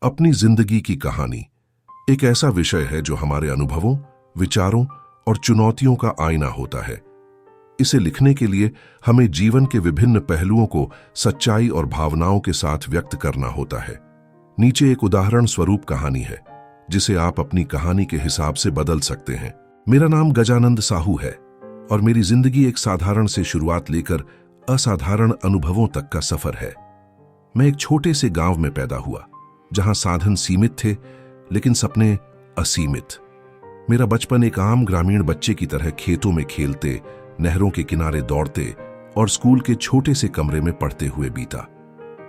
अपनी जिंदगी की कहानी एक ऐसा विषय है जो हमारे अनुभवों, विचारों और चुनौतियों का आईना होता है। इसे लिखने के लिए हमें जीवन के विभिन्न पहलुओं को सच्चाई और भावनाओं के साथ व्यक्त करना होता है। नीचे एक उदाहरण स्वरूप कहानी है जिसे आप अपनी कहानी के हिसाब से बदल सकते हैं। मेरा नाम गजानंद साहू है और मेरी जिंदगी एक साधारण से शुरुआत लेकर असाधारण अनुभवों तक का सफर है। मैं एक छोटे से गांव में पैदा हुआ जहां साधन सीमित थे लेकिन सपने असीमित। मेरा बचपन एक आम ग्रामीण बच्चे की तरह खेतों में खेलते, नहरों के किनारे दौड़ते और स्कूल के छोटे से कमरे में पढ़ते हुए बीता।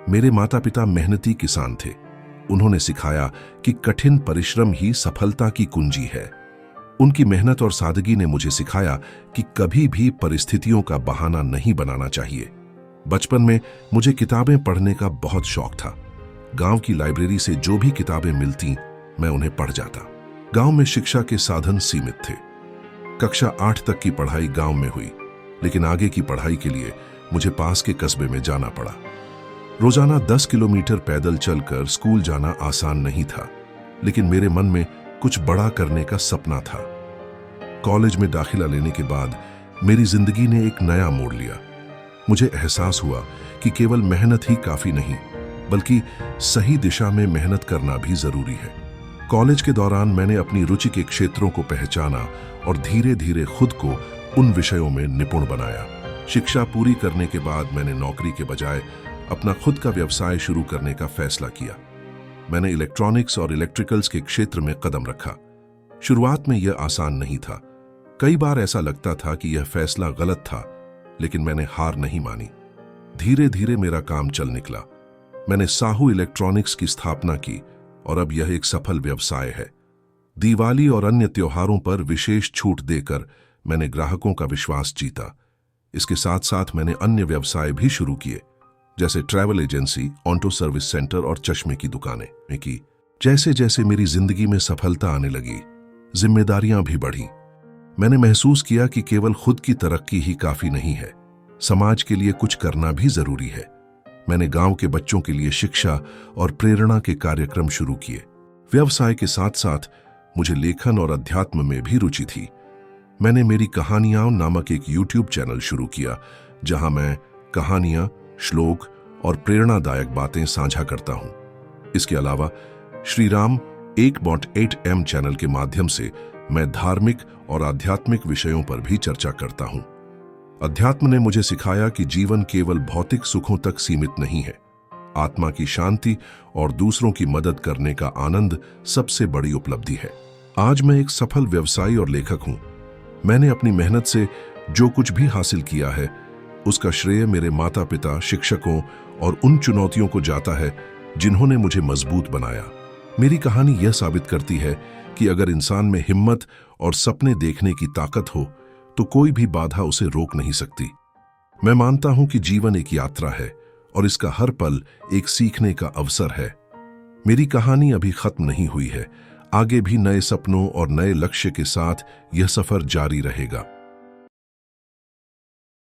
मेरे माता पिता मेहनती किसान थे। उन्होंने सिखाया कि कठिन परिश्रम ही सफलता की कुंजी है। उनकी मेहनत और सादगी ने मुझे सिखाया कि कभी भी परिस्थितियों का बहाना नहीं बनाना चाहिए। बचपन में मुझे किताबें पढ़ने का बहुत शौक था। गांव की लाइब्रेरी से जो भी किताबें मिलती मैं उन्हें पढ़ जाता। गांव में शिक्षा के साधन सीमित थे। कक्षा 8 तक की पढ़ाई गांव में हुई, लेकिन आगे की पढ़ाई के लिए मुझे पास के कस्बे में जाना पड़ा। रोजाना 10 किलोमीटर पैदल चलकर स्कूल जाना आसान नहीं था, लेकिन मेरे मन में कुछ बड़ा करने का सपना था। कॉलेज में दाखिला लेने के बाद मेरी जिंदगी ने एक नया मोड़ लिया। मुझे एहसास हुआ कि केवल मेहनत ही काफी नहीं, बल्कि सही दिशा में मेहनत करना भी जरूरी है। कॉलेज के दौरान मैंने अपनी रुचि के क्षेत्रों को पहचाना और धीरे धीरे खुद को उन विषयों में निपुण बनाया। शिक्षा पूरी करने के बाद मैंने नौकरी के बजाय अपना खुद का व्यवसाय शुरू करने का फैसला किया। मैंने इलेक्ट्रॉनिक्स और इलेक्ट्रिकल्स के क्षेत्र में कदम रखा। शुरुआत में यह आसान नहीं था। कई बार ऐसा लगता था कि यह फैसला गलत था, लेकिन मैंने हार नहीं मानी। धीरे धीरे मेरा काम चल निकला। मैंने साहू इलेक्ट्रॉनिक्स की स्थापना की और अब यह एक सफल व्यवसाय है। दिवाली और अन्य त्योहारों पर विशेष छूट देकर मैंने ग्राहकों का विश्वास जीता। इसके साथ साथ मैंने अन्य व्यवसाय भी शुरू किए, जैसे travel agency, auto service centre और चश्मे की दुकानें की। जैसे जैसे मेरी जिंदगी में सफलता आने लगी, जिम्मेदारियां भी बढ़ी। मैंने महसूस किया कि केवल खुद की तरक्की ही काफी नहीं है, समाज के लिए कुछ करना भी जरूरी है। मैंने गांव के बच्चों के लिए शिक्षा और प्रेरणा के कार्यक्रम शुरू किए। व्यवसाय के साथ साथ मुझे लेखन और अध्यात्म में भी रुचि थी। मैंने मेरी कहानियां नामक एक YouTube चैनल शुरू किया, जहां मैं कहानियां, श्लोक और प्रेरणादायक बातें साझा करता हूं। इसके अलावा श्री राम 1.8M चैनल के माध्यम से मैं धार्मिक और आध्यात्मिक विषयों पर भी चर्चा करता हूं। अध्यात्म ने मुझे सिखाया कि जीवन केवल भौतिक सुखों तक सीमित नहीं है। आत्मा की शांति और दूसरों की मदद करने का आनंद सबसे बड़ी उपलब्धि है। आज मैं एक सफल व्यवसायी और लेखक हूं। मैंने अपनी मेहनत से जो कुछ भी हासिल किया है, उसका श्रेय मेरे माता पिता, शिक्षकों और उन चुनौतियों को जाता है जिन्होंने मुझे मजबूत बनाया। मेरी कहानी यह साबित करती है कि अगर इंसान में हिम्मत और सपने देखने की ताकत हो तो कोई भी बाधा उसे रोक नहीं सकती। मैं मानता हूं कि जीवन एक यात्रा है और इसका हर पल एक सीखने का अवसर है। मेरी कहानी अभी खत्म नहीं हुई है। आगे भी नए सपनों और नए लक्ष्य के साथ यह सफर जारी रहेगा।